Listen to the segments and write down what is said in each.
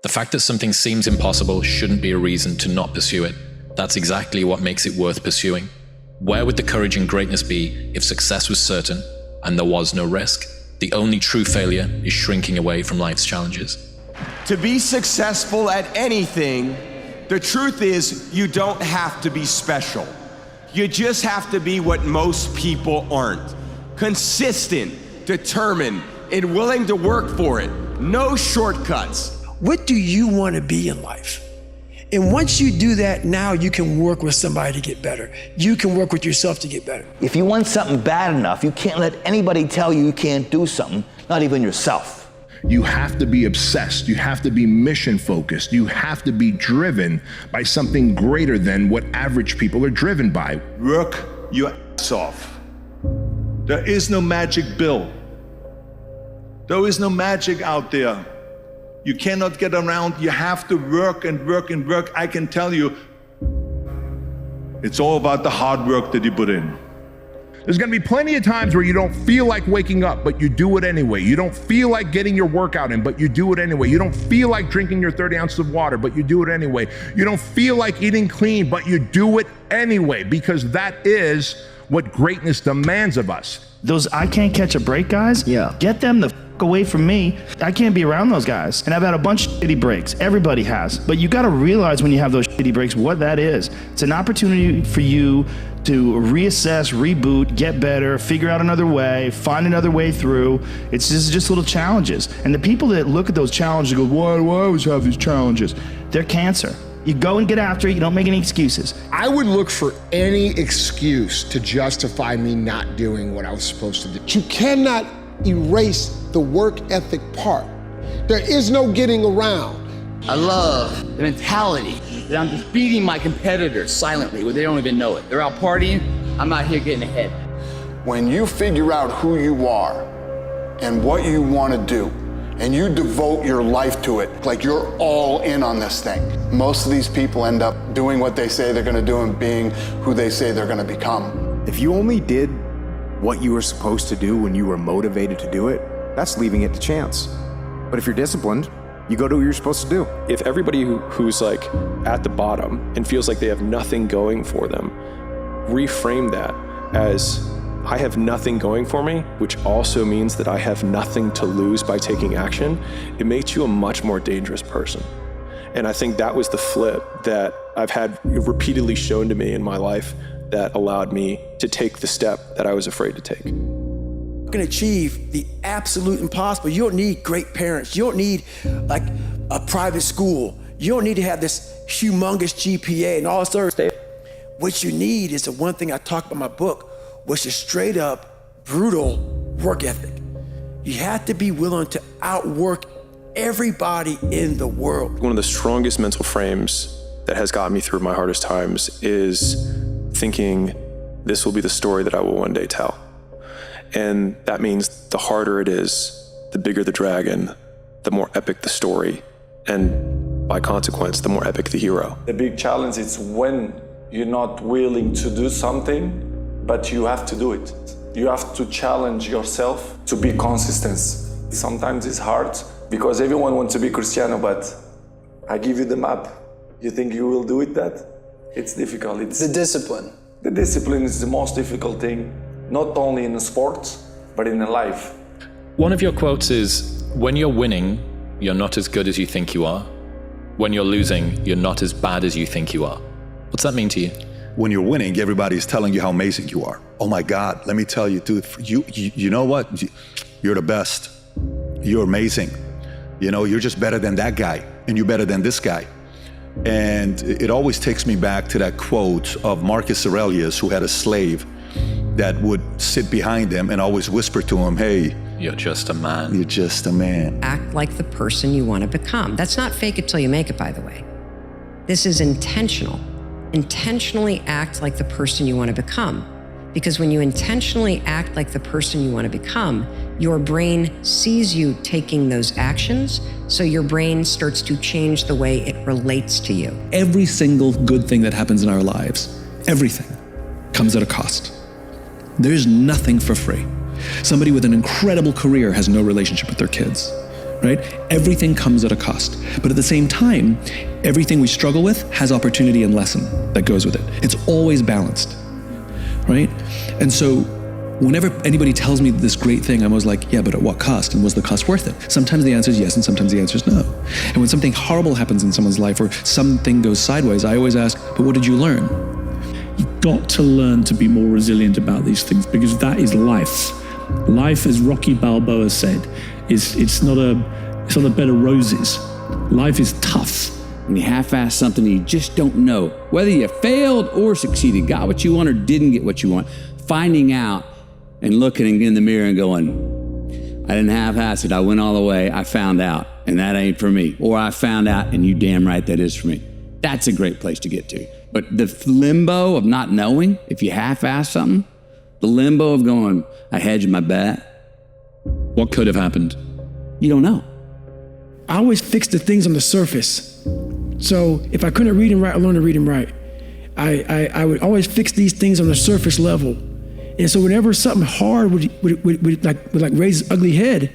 The fact that something seems impossible shouldn't be a reason to not pursue it. That's exactly what makes it worth pursuing. Where would the courage and greatness be if success was certain and there was no risk? The only true failure is shrinking away from life's challenges. To be successful at anything, the truth is you don't have to be special. You just have to be what most people aren't. Consistent, determined, and willing to work for it. No shortcuts. What do you want to be in life? And once you do that, now you can work with somebody to get better. You can work with yourself to get better. If you want something bad enough, you can't let anybody tell you you can't do something, not even yourself. You have to be obsessed. You have to be mission focused. You have to be driven by something greater than what average people are driven by. Work your ass off. There is no magic pill. There is no magic out there. You cannot get around. You have to work and work and work. I can tell you, it's all about the hard work that you put in. There's gonna be plenty of times where you don't feel like waking up, but you do it anyway. You don't feel like getting your workout in, but you do it anyway. You don't feel like drinking your 30 ounces of water, but you do it anyway. You don't feel like eating clean, but you do it anyway, because that is what greatness demands of us. Those I can't catch a break guys, get them the f away from me. I can't be around those guys. And I've had a bunch of shitty breaks. Everybody has. But you gotta realize when you have those shitty breaks what that is. It's an opportunity for you to reassess, reboot, get better, figure out another way, find another way through. It's just little challenges. And the people that look at those challenges and go, why do I always have these challenges? They're cancer. You go and get after it, you don't make any excuses. I would look for any excuse to justify me not doing what I was supposed to do. You cannot erase the work ethic part. There is no getting around. I love the mentality that I'm just beating my competitors silently where they don't even know it. They're out partying, I'm out here getting ahead. When you figure out who you are and what you want to do, and you devote your life to it, like you're all in on this thing, most of these people end up doing what they say they're going to do and being who they say they're going to become. If you only did what you were supposed to do when you were motivated to do it, that's leaving it to chance. But if you're disciplined, you go do what you're supposed to do. If everybody who's like at the bottom and feels like they have nothing going for them, reframe that as I have nothing going for me, which also means that I have nothing to lose by taking action, it makes you a much more dangerous person. And I think that was the flip that I've had repeatedly shown to me in my life that allowed me to take the step that I was afraid to take. You can achieve the absolute impossible. You don't need great parents. You don't need like a private school. You don't need to have this humongous GPA and all this other stuff. What you need is the one thing I talk about in my book, which is straight up brutal work ethic. You have to be willing to outwork everybody in the world. One of the strongest mental frames that has gotten me through my hardest times is thinking this will be the story that I will one day tell. And that means the harder it is, the bigger the dragon, the more epic the story, and by consequence, the more epic the hero. The big challenge is when you're not willing to do something, but you have to do it. You have to challenge yourself to be consistent. Sometimes it's hard because everyone wants to be Cristiano, but I give you the map. You think you will do it that? It's difficult. It's the discipline. The discipline is the most difficult thing, not only in sports, but in life. One of your quotes is, when you're winning, you're not as good as you think you are. When you're losing, you're not as bad as you think you are. What's that mean to you? When you're winning, everybody's telling you how amazing you are. Oh my God, let me tell you, dude, you know what? You're the best. You're amazing. You know, you're just better than that guy, and you're better than this guy. And it always takes me back to that quote of Marcus Aurelius, who had a slave that would sit behind him and always whisper to him, hey, you're just a man. You're just a man. Act like the person you want to become. That's not fake it till you make it, by the way. This is intentional. Intentionally act like the person you want to become. Because when you intentionally act like the person you want to become, your brain sees you taking those actions, so your brain starts to change the way it relates to you. Every single good thing that happens in our lives, everything, comes at a cost. There's nothing for free. Somebody with an incredible career has no relationship with their kids. right? Everything comes at a cost. But at the same time, everything we struggle with has opportunity and lesson that goes with it. It's always balanced, right? And so whenever anybody tells me this great thing, I'm always like, yeah, but at what cost? And was the cost worth it? Sometimes the answer is yes, and sometimes the answer is no. And when something horrible happens in someone's life or something goes sideways, I always ask, but what did you learn? You've got to learn to be more resilient about these things, because that is life. Life, as Rocky Balboa said, it's not a bed of roses. Life is tough. When you half-ass something, you just don't know whether you failed or succeeded, got what you want or didn't get what you want. Finding out and looking in the mirror and going, I didn't half-ass it, I went all the way, I found out, and that ain't for me. Or I found out, and you damn right that is for me. That's a great place to get to. But the limbo of not knowing, if you half-ass something, the limbo of going, I hedged my bet. What could have happened? You don't know. I always fix the things on the surface. So if I couldn't read and write, I learned to read and write. I would always fix these things on the surface level. And so whenever something hard would raise its ugly head,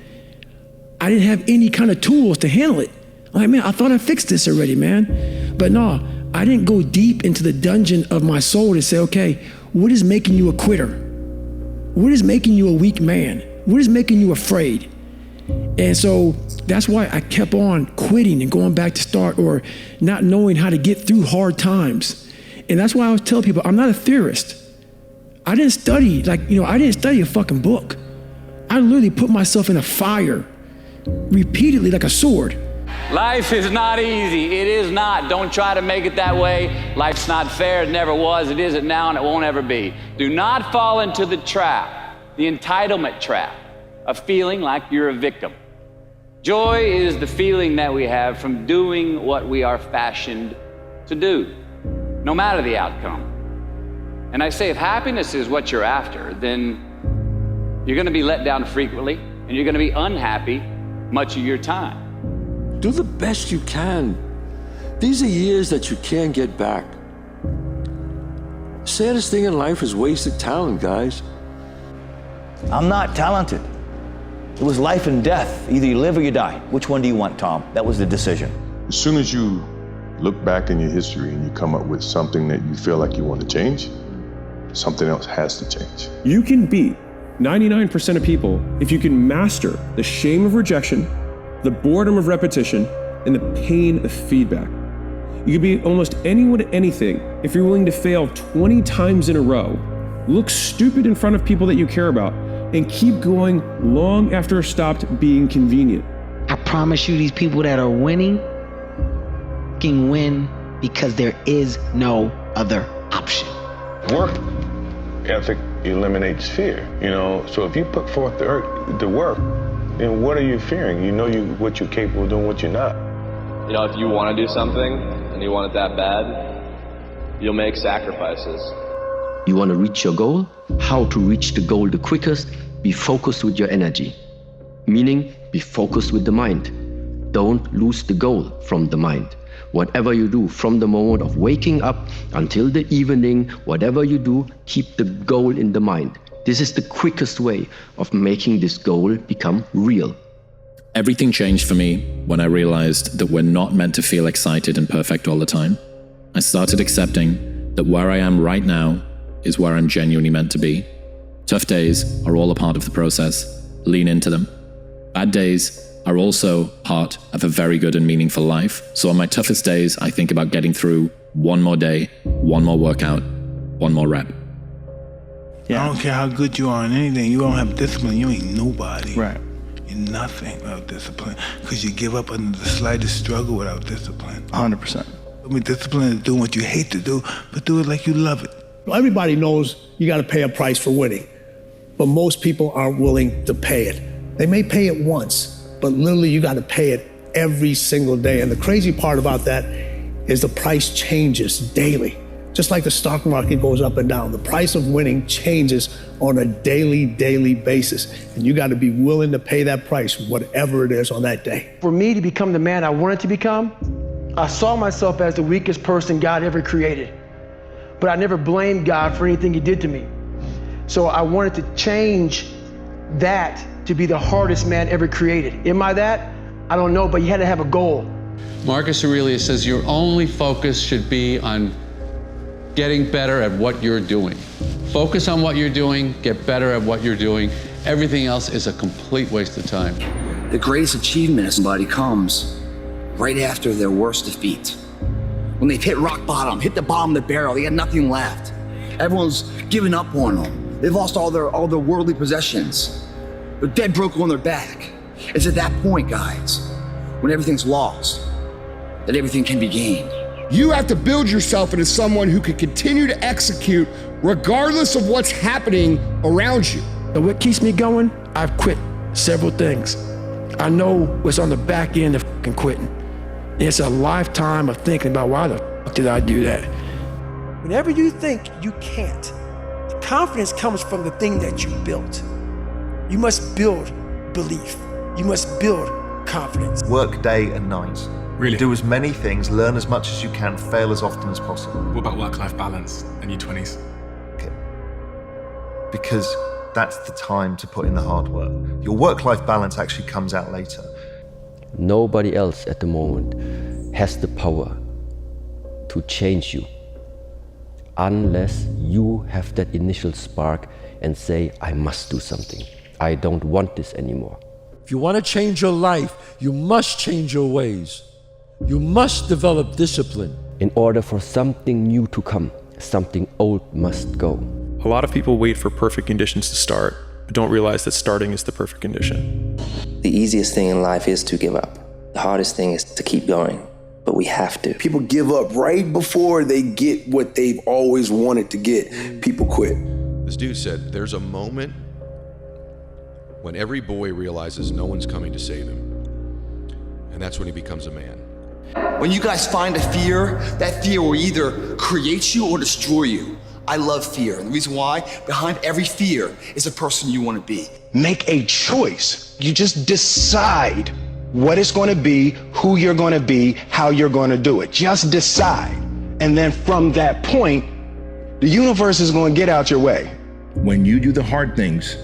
I didn't have any kind of tools to handle it. I'm like, man, I thought I fixed this already, man. But no, I didn't go deep into the dungeon of my soul to say, okay, what is making you a quitter? What is making you a weak man? What is making you afraid? And so that's why I kept on quitting and going back to start, or not knowing how to get through hard times. And that's why I always tell people, I'm not a theorist. I didn't study, I didn't study a fucking book. I literally put myself in a fire repeatedly like a sword. Life is not easy. It is not. Don't try to make it that way. Life's not fair. It never was. It isn't now, and it won't ever be. Do not fall into the trap, the entitlement trap, of feeling like you're a victim. Joy is the feeling that we have from doing what we are fashioned to do, no matter the outcome. And I say, if happiness is what you're after, then you're gonna be let down frequently, and you're gonna be unhappy much of your time. Do the best you can. These are years that you can't get back. Saddest thing in life is wasted talent, guys. I'm not talented. It was life and death. Either you live or you die. Which one do you want, Tom? That was the decision. As soon as you look back in your history and you come up with something that you feel like you want to change, something else has to change. You can beat 99% of people if you can master the shame of rejection, the boredom of repetition, and the pain of feedback. You can beat almost anyone at anything if you're willing to fail 20 times in a row, look stupid in front of people that you care about, and keep going long after it stopped being convenient. I promise you, these people that are winning can win because there is no other option. Work ethic eliminates fear, so if you put forth the work, then what are you fearing? You know what you're capable of doing, what you're not. If you want to do something and you want it that bad, you'll make sacrifices. You want to reach your goal? How to reach the goal the quickest? Be focused with your energy. Meaning, be focused with the mind. Don't lose the goal from the mind. Whatever you do, from the moment of waking up until the evening, whatever you do, keep the goal in the mind. This is the quickest way of making this goal become real. Everything changed for me when I realized that we're not meant to feel excited and perfect all the time. I started accepting that where I am right now is where I'm genuinely meant to be. Tough days are all a part of the process. Lean into them. Bad days are also part of a very good and meaningful life. So on my toughest days, I think about getting through one more day, one more workout, one more rep. I don't care how good you are in anything, you don't have discipline, you ain't nobody. Right. You're nothing without discipline, because you give up under the slightest struggle without discipline. 100%. Discipline is doing what you hate to do, but do it like you love it. Everybody knows you got to pay a price for winning, but most people aren't willing to pay it. They may pay it once, but literally you got to pay it every single day. And the crazy part about that is the price changes daily. Just like the stock market goes up and down, the price of winning changes on a daily basis. And you got to be willing to pay that price, whatever it is on that day. For me to become the man I wanted to become, I saw myself as the weakest person God ever created. But I never blamed God for anything he did to me. So I wanted to change that to be the hardest man ever created. Am I that? I don't know, but you had to have a goal. Marcus Aurelius says your only focus should be on getting better at what you're doing. Focus on what you're doing, get better at what you're doing. Everything else is a complete waste of time. The greatest achievement of somebody comes right after their worst defeat. When they've hit rock bottom, hit the bottom of the barrel, they got nothing left. Everyone's given up on them. They've lost all their worldly possessions. They're dead broke on their back. It's at that point, guys, when everything's lost, that everything can be gained. You have to build yourself into someone who can continue to execute regardless of what's happening around you. And what keeps me going? I've quit several things. I know what's on the back end of quitting. It's a lifetime of thinking about why the fuck did I do that? Whenever you think you can't, the confidence comes from the thing that you built. You must build belief. You must build confidence. Work day and night. Really? Do as many things, learn as much as you can, fail as often as possible. What about work-life balance in your 20s? Okay. Because that's the time to put in the hard work. Your work-life balance actually comes out later. Nobody else at the moment has the power to change you unless you have that initial spark and say, I must do something. I don't want this anymore. If you want to change your life, you must change your ways. You must develop discipline. In order for something new to come, something old must go. A lot of people wait for perfect conditions to start, but don't realize that starting is the perfect condition. The easiest thing in life is to give up. The hardest thing is to keep going, but we have to. People give up right before they get what they've always wanted to get. People quit. This dude said, there's a moment when every boy realizes no one's coming to save him. And that's when he becomes a man. When you guys find a fear, that fear will either create you or destroy you. I love fear, and the reason why, behind every fear is a person you want to be. Make a choice. You just decide what it's going to be, who you're going to be, how you're going to do it. Just decide. And then from that point, the universe is going to get out your way. When you do the hard things,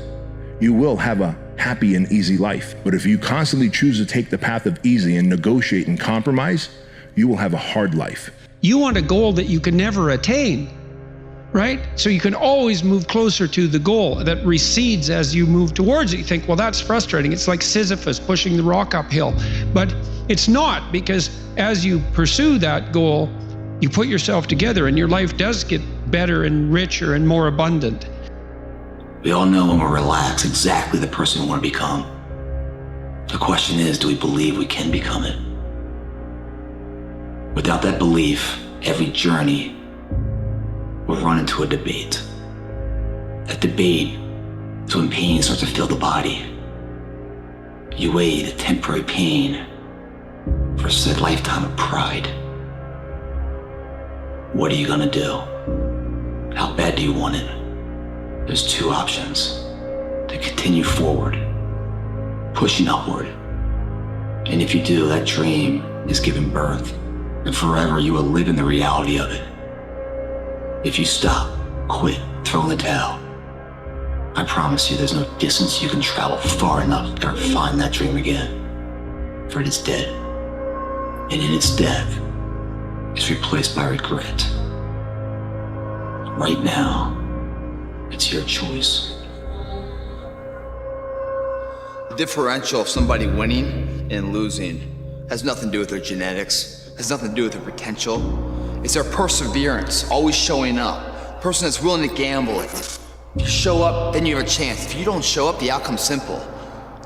you will have a happy and easy life. But if you constantly choose to take the path of easy and negotiate and compromise, you will have a hard life. You want a goal that you can never attain, right? So you can always move closer to the goal that recedes as you move towards it. You think, well, that's frustrating. It's like Sisyphus pushing the rock uphill. But it's not, because as you pursue that goal, you put yourself together and your life does get better and richer and more abundant. We all know when we're relaxed exactly the person we want to become. The question is, do we believe we can become it? Without that belief, every journey will run into a debate. That debate is when pain starts to fill the body. You weigh the temporary pain versus a lifetime of pride. What are you gonna do? How bad do you want it? There's two options: to continue forward, pushing upward. And if you do, that dream is given birth, and forever you will live in the reality of it. If you stop, quit, throw in the towel, I promise you there's no distance you can travel far enough to ever find that dream again. For it is dead. And in its death, it's replaced by regret. Right now, it's your choice. The differential of somebody winning and losing has nothing to do with their genetics, has nothing to do with their potential. It's their perseverance, always showing up. The person that's willing to gamble. If you show up, then you have a chance. If you don't show up, the outcome's simple.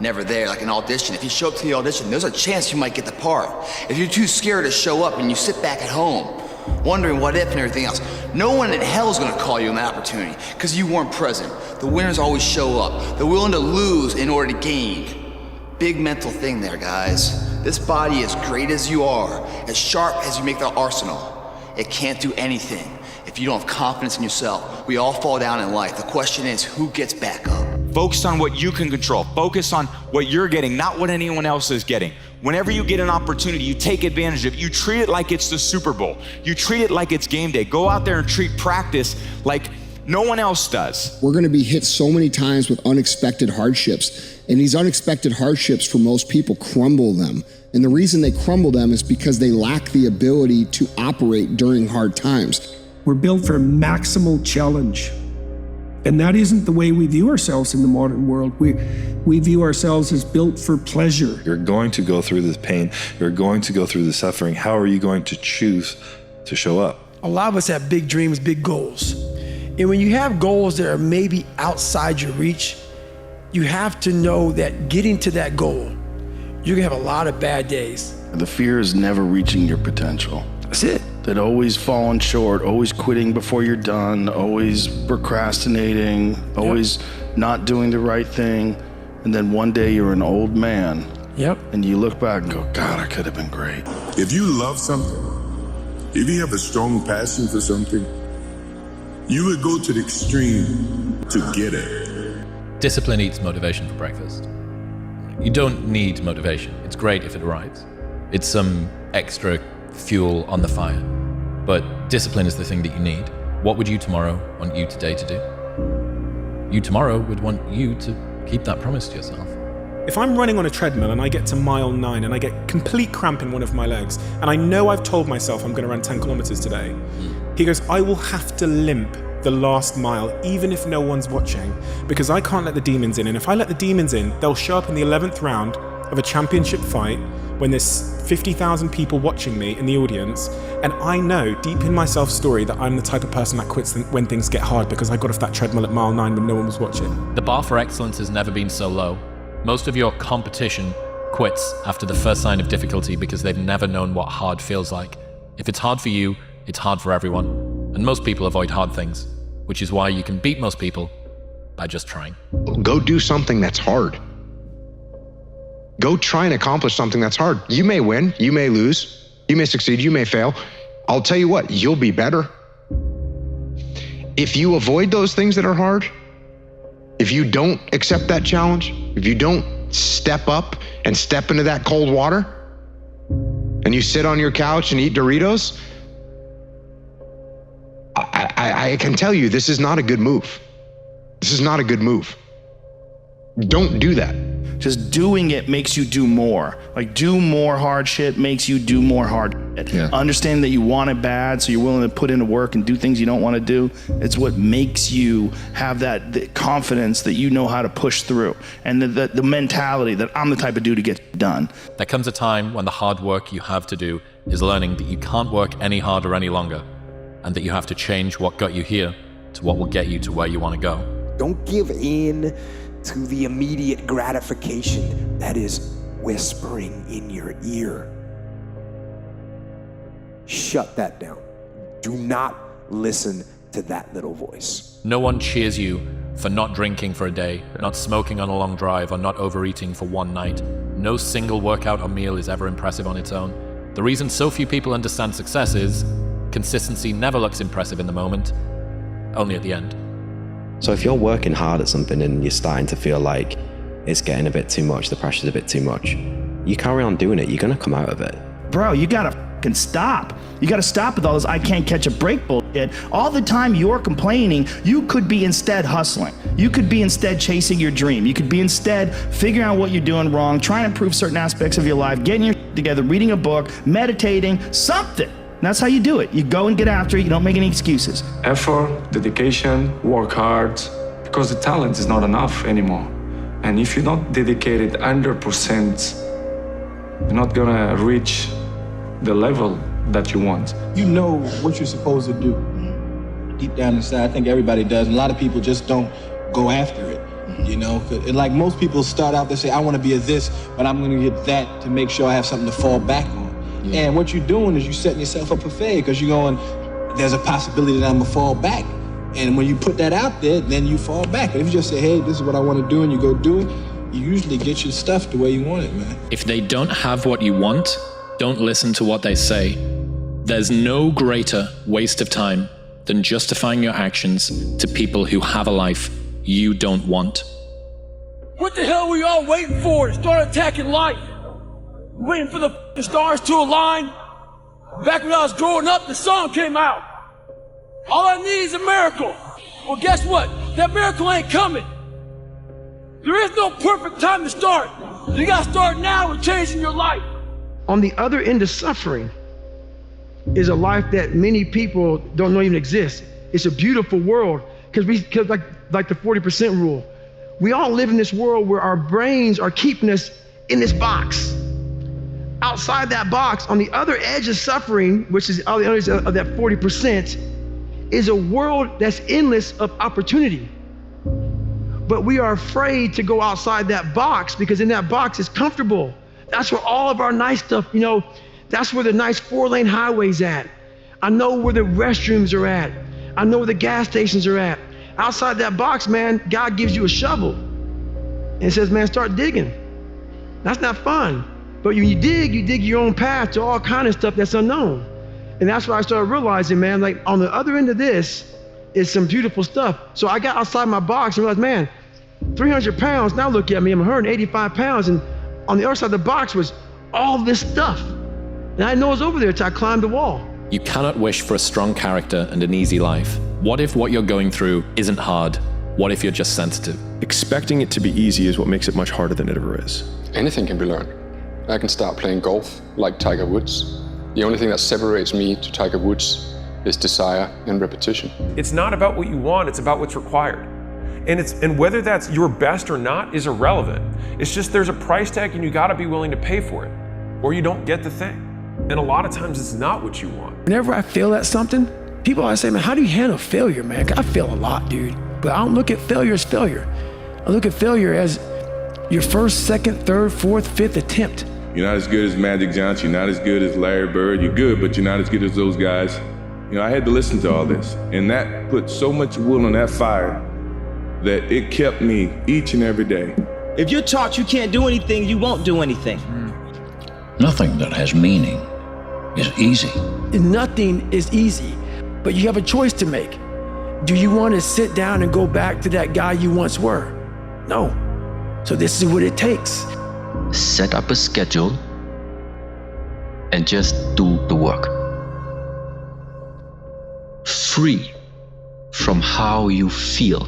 Never there, like an audition. If you show up to the audition, there's a chance you might get the part. If you're too scared to show up and you sit back at home, wondering what if and everything else, no one in hell is gonna call you an opportunity because you weren't present. The winners always show up. They're willing to lose in order to gain. Big mental thing there, guys. This body, as great as you are, as sharp as you make the arsenal, it can't do anything if you don't have confidence in yourself. We all fall down in life. The question is, who gets back up? Focus on what you can control. Focus on what you're getting, not what anyone else is getting. Whenever you get an opportunity, you take advantage of it. You treat it like it's the Super Bowl. You treat it like it's game day. Go out there and treat practice like No one else does. We're going to be hit so many times with unexpected hardships, and these unexpected hardships for most people crumble them. And the reason they crumble them is because they lack the ability to operate during hard times. We're built for maximal challenge. And that isn't the way we view ourselves in the modern world. We view ourselves as built for pleasure. You're going to go through this pain. You're going to go through the suffering. How are you going to choose to show up? A lot of us have big dreams, big goals. And when you have goals that are maybe outside your reach, you have to know that getting to that goal, you're gonna have a lot of bad days. The fear is never reaching your potential. That's it. That always falling short, always quitting before you're done, always procrastinating, always not doing the right thing. And then one day you're an old man. Yep. And you look back and go, God, I could have been great. If you love something, if you have a strong passion for something, you would go to the extreme to get it. Discipline eats motivation for breakfast. You don't need motivation. It's great if it arrives. It's some extra fuel on the fire. But discipline is the thing that you need. What would you tomorrow want you today to do? You tomorrow would want you to keep that promise to yourself. If I'm running on a treadmill and I get to mile 9 and I get complete cramp in one of my legs, and I know I've told myself I'm going to run 10 kilometers today, he goes, I will have to limp the last mile, even if no one's watching, because I can't let the demons in. And if I let the demons in, they'll show up in the 11th round of a championship fight when there's 50,000 people watching me in the audience, and I know deep in my self-story that I'm the type of person that quits when things get hard because I got off that treadmill at mile 9 when no one was watching. The bar for excellence has never been so low. Most of your competition quits after the first sign of difficulty because they've never known what hard feels like. If it's hard for you, it's hard for everyone. And most people avoid hard things, which is why you can beat most people by just trying. Go do something that's hard. Go try and accomplish something that's hard. You may win, you may lose, you may succeed, you may fail. I'll tell you what, you'll be better. If you avoid those things that are hard, if you don't accept that challenge, if you don't step up and step into that cold water, and you sit on your couch and eat Doritos, I can tell you this is not a good move. This is not a good move. Don't do that. Just doing it makes you do more. Like, do more hard shit makes you do more hard shit. Yeah. Understand that you want it bad, so you're willing to put in the work and do things you don't want to do. It's what makes you have the confidence that you know how to push through, and the mentality that I'm the type of dude to get done. There comes a time when the hard work you have to do is learning that you can't work any harder any longer, and that you have to change what got you here to what will get you to where you want to go. Don't give in to the immediate gratification that is whispering in your ear. Shut that down. Do not listen to that little voice. No one cheers you for not drinking for a day, not smoking on a long drive, or not overeating for one night. No single workout or meal is ever impressive on its own. The reason so few people understand success is consistency never looks impressive in the moment, only at the end. So if you're working hard at something and you're starting to feel like it's getting a bit too much, the pressure's a bit too much, you carry on doing it, you're gonna come out of it. Bro, you gotta fucking stop. You gotta stop with all this I can't catch a break bullshit. All the time you're complaining, you could be instead hustling. You could be instead chasing your dream. You could be instead figuring out what you're doing wrong, trying to improve certain aspects of your life, getting your shit together, reading a book, meditating, something. That's how you do it. You go and get after it. You don't make any excuses. Effort, dedication, work hard, because the talent is not enough anymore. And if you're not dedicated 100%, you're not gonna reach the level that you want. You know what you're supposed to do. Deep down inside, I think everybody does. And a lot of people just don't go after it. You know, like most people start out, they say, I want to be a this, but I'm going to get that to make sure I have something to fall back on. Yeah. And what you're doing is you're setting yourself up for failure, because you're going, there's a possibility that I'm going to fall back. And when you put that out there, then you fall back. But if you just say, hey, this is what I want to do, and you go do it, you usually get your stuff the way you want it, man. If they don't have what you want, don't listen to what they say. There's no greater waste of time than justifying your actions to people who have a life you don't want. What the hell are we all waiting for to start attacking life? Waiting for the stars to align? Back when I was growing up, the sun came out. All I need is a miracle. well, guess what? That miracle ain't coming. There is no perfect time to start. You gotta start now with changing your life. On the other end of suffering is a life that many people don't know even exists. It's a beautiful world because like the 40% rule, we all live in this world where our brains are keeping us in this box. Outside that box, on the other edge of suffering, which is on the other edge of that 40%, is a world that's endless of opportunity. But we are afraid to go outside that box because in that box is comfortable. That's where all of our nice stuff, that's where the nice 4-lane highway's at. I know where the restrooms are at. I know where the gas stations are at. Outside that box, man, God gives you a shovel and says, man, start digging. That's not fun. But when you dig your own path to all kind of stuff that's unknown. And that's what I started realizing, man, like on the other end of this is some beautiful stuff. So I got outside my box and realized, man, 300 pounds, now look at me, I'm 185 pounds. And on the other side of the box was all this stuff. And I didn't know it was over there until I climbed the wall. You cannot wish for a strong character and an easy life. What if what you're going through isn't hard? What if you're just sensitive? Expecting it to be easy is what makes it much harder than it ever is. Anything can be learned. I can start playing golf like Tiger Woods. The only thing that separates me to Tiger Woods is desire and repetition. It's not about what you want, it's about what's required. And whether that's your best or not is irrelevant. It's just there's a price tag and you gotta be willing to pay for it, or you don't get the thing. And a lot of times it's not what you want. Whenever I fail at something, people always say, man, how do you handle failure, man? I fail a lot, dude. But I don't look at failure as failure. I look at failure as your first, second, third, fourth, fifth attempt. You're not as good as Magic Johnson, you're not as good as Larry Bird. You're good, but you're not as good as those guys. I had to listen to all this, and that put so much wood on that fire that it kept me each and every day. If you're taught you can't do anything, you won't do anything. Nothing that has meaning is easy. Nothing is easy, but you have a choice to make. Do you want to sit down and go back to that guy you once were? No. So this is what it takes. Set up a schedule and just do the work. Free from how you feel.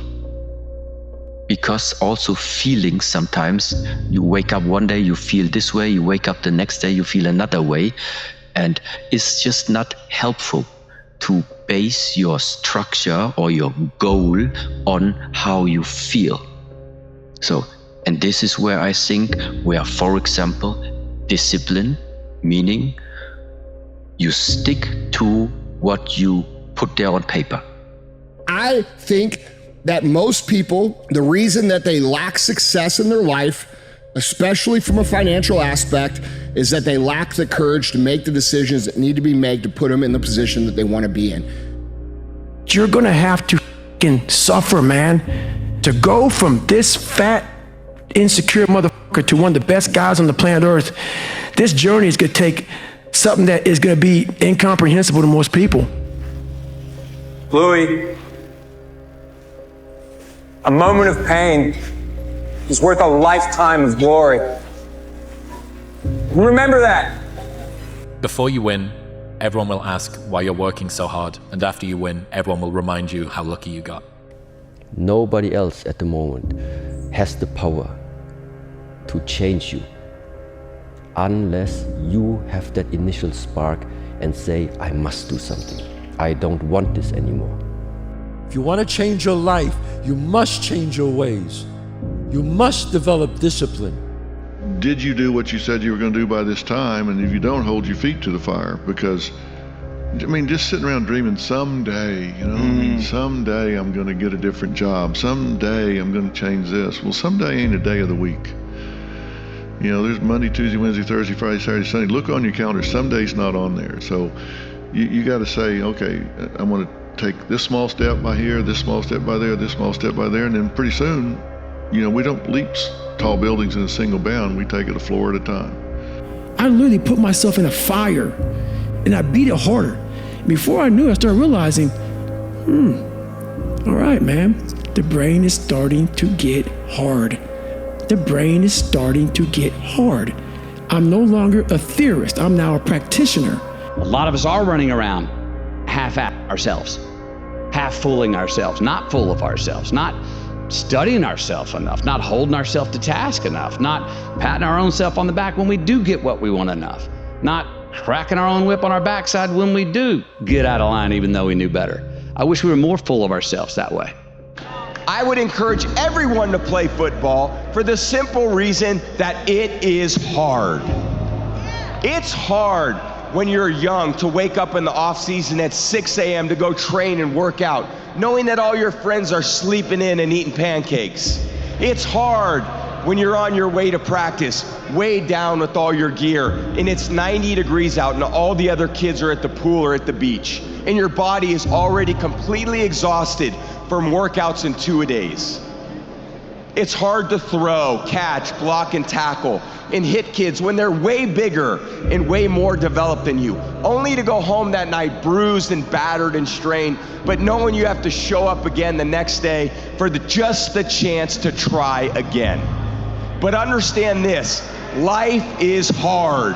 Because also feelings, sometimes you wake up one day, you feel this way, you wake up the next day, you feel another way. And it's just not helpful to base your structure or your goal on how you feel. So, and this is where I think where, for example, discipline, meaning you stick to what you put there on paper. I think that most people, the reason that they lack success in their life, especially from a financial aspect, is that they lack the courage to make the decisions that need to be made to put them in the position that they want to be in. You're gonna have to suffer, man, to go from this fat, insecure motherfucker to one of the best guys on the planet Earth. This journey is gonna take something that is gonna be incomprehensible to most people. Louis, a moment of pain is worth a lifetime of glory. Remember that. Before you win, everyone will ask why you're working so hard. And after you win, everyone will remind you how lucky you got. Nobody else at the moment has the power to change you unless you have that initial spark and say, I must do something. I don't want this anymore. If you want to change your life, you must change your ways. You must develop discipline. Did you do what you said you were going to do by this time? And if you don't, hold your feet to the fire. Because, I mean, just sitting around dreaming someday, someday I'm going to get a different job. Someday I'm going to change this. Well, someday ain't a day of the week. There's Monday, Tuesday, Wednesday, Thursday, Friday, Saturday, Sunday. Look on your calendar. Some days not on there. So you got to say, okay, I'm going to take this small step by here, this small step by there, this small step by there. And then pretty soon, we don't leap tall buildings in a single bound. We take it a floor at a time. I literally put myself in a fire and I beat it harder. Before I knew it, I started realizing, all right, man, the brain is starting to get hard. The brain is starting to get hard. I'm no longer a theorist. I'm now a practitioner. A lot of us are running around half at ourselves. half-fooling ourselves, not full of ourselves, not studying ourselves enough, not holding ourselves to task enough, not patting our own self on the back when we do get what we want enough, not cracking our own whip on our backside when we do get out of line even though we knew better. I wish we were more full of ourselves that way. I would encourage everyone to play football for the simple reason that it is hard. It's hard when you're young to wake up in the off season at 6 a.m. to go train and work out, knowing that all your friends are sleeping in and eating pancakes. It's hard when you're on your way to practice, weighed down with all your gear, and it's 90 degrees out and all the other kids are at the pool or at the beach, and your body is already completely exhausted from workouts in 2-a-days. It's hard to throw, catch, block, and tackle, and hit kids when they're way bigger and way more developed than you, only to go home that night bruised and battered and strained, but knowing you have to show up again the next day for just the chance to try again. But understand this, life is hard.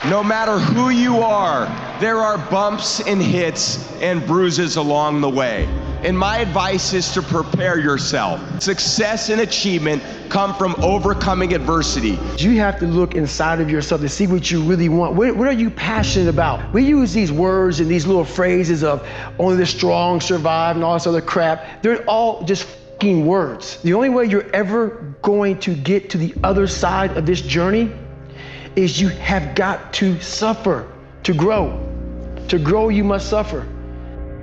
No matter who you are, there are bumps and hits and bruises along the way. And my advice is to prepare yourself. Success and achievement come from overcoming adversity. You have to look inside of yourself to see what you really want. What are you passionate about? We use these words and these little phrases of only the strong survive and all this other crap. They're all just fucking words. The only way you're ever going to get to the other side of this journey is you have got to suffer to grow. To grow, you must suffer.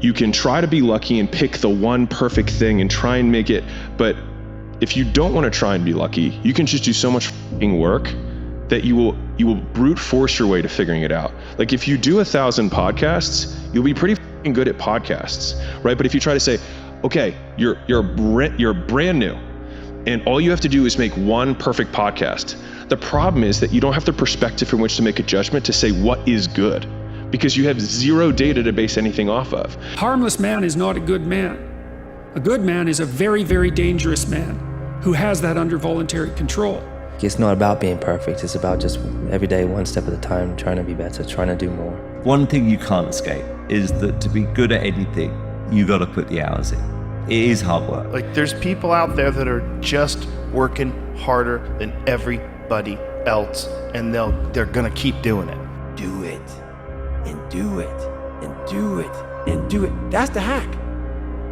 You can try to be lucky and pick the one perfect thing and try and make it, but if you don't want to try and be lucky, you can just do so much f***ing work that you will brute force your way to figuring it out. Like if you do 1,000 podcasts, you'll be pretty f***ing good at podcasts, right? But if you try to say, okay, you're brand new, and all you have to do is make one perfect podcast. The problem is that you don't have the perspective from which to make a judgment to say what is good, because you have zero data to base anything off of. Harmless man is not a good man. A good man is a very, very dangerous man who has that under voluntary control. It's not about being perfect. It's about just every day, one step at a time, trying to be better, trying to do more. One thing you can't escape is that to be good at anything, you got to put the hours in. It is hard work. Like there's people out there that are just working harder than everybody else, and they're gonna keep doing it. Do it, and do it, and do it, and do it. That's the hack.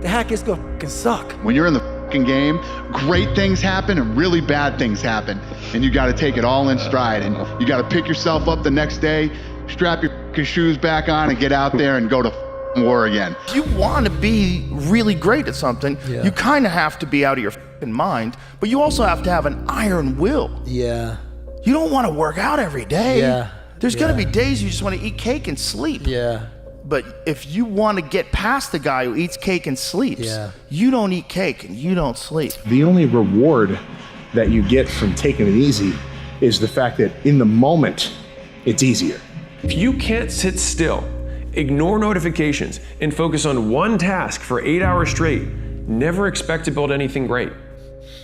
The hack is gonna fucking suck. When you're in the fucking game, great things happen and really bad things happen, and you got to take it all in stride, and you got to pick yourself up the next day, strap your fucking shoes back on, and get out there and go to war again. If you want to be really great at something, you kind of have to be out of your fucking mind, but you also have to have an iron will. Yeah. You don't want to work out every day. Yeah. There's gonna be days you just want to eat cake and sleep. Yeah. But if you want to get past the guy who eats cake and sleeps, you don't eat cake and you don't sleep. The only reward that you get from taking it easy is the fact that in the moment, it's easier. If you can't sit still, ignore notifications, and focus on one task for 8 hours straight, never expect to build anything great.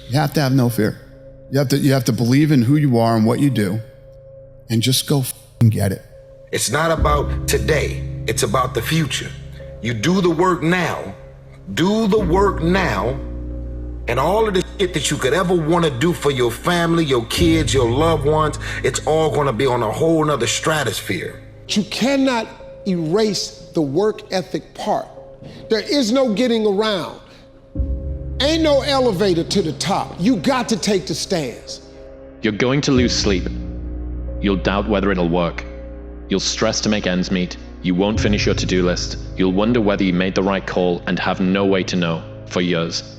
You have to have no fear. You have to believe in who you are and what you do, and just go and get it. It's not about today. It's about the future. You do the work now. Do the work now. And all of the shit that you could ever want to do for your family, your kids, your loved ones, it's all going to be on a whole nother stratosphere. You cannot erase the work ethic part. There is no getting around. Ain't no elevator to the top. You got to take the stairs. You're going to lose sleep. You'll doubt whether it'll work. You'll stress to make ends meet. You won't finish your to-do list. You'll wonder whether you made the right call and have no way to know for years.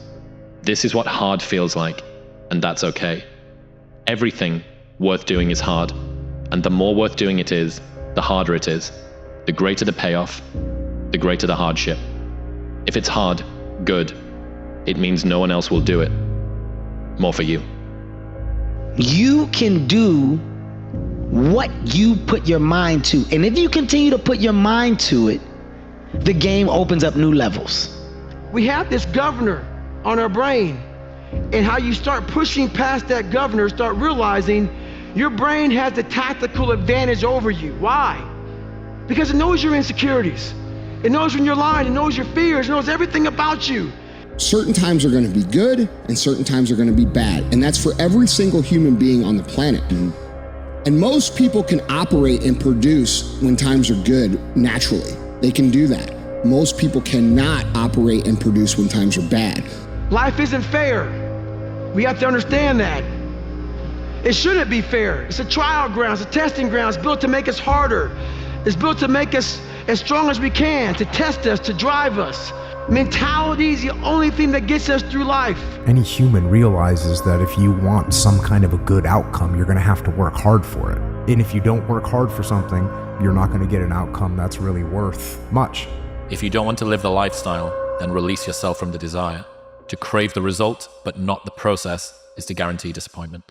This is what hard feels like, and that's okay. Everything worth doing is hard, and the more worth doing it is, the harder it is. The greater the payoff, the greater the hardship. If it's hard, good. It means no one else will do it. More for you. You can do what you put your mind to. And if you continue to put your mind to it, the game opens up new levels. We have this governor on our brain, and how you start pushing past that governor, start realizing your brain has the tactical advantage over you. Why? Because it knows your insecurities. It knows when you're lying. It knows your fears. It knows everything about you. Certain times are going to be good and certain times are going to be bad. And that's for every single human being on the planet. And most people can operate and produce when times are good naturally. They can do that. Most people cannot operate and produce when times are bad. Life isn't fair. We have to understand that. It shouldn't be fair. It's a trial ground, it's a testing ground. It's built to make us harder. It's built to make us as strong as we can, to test us, to drive us. Mentality is the only thing that gets us through life. Any human realizes that if you want some kind of a good outcome, you're going to have to work hard for it. And if you don't work hard for something, you're not going to get an outcome that's really worth much. If you don't want to live the lifestyle, then release yourself from the desire. To crave the result, but not the process, is to guarantee disappointment.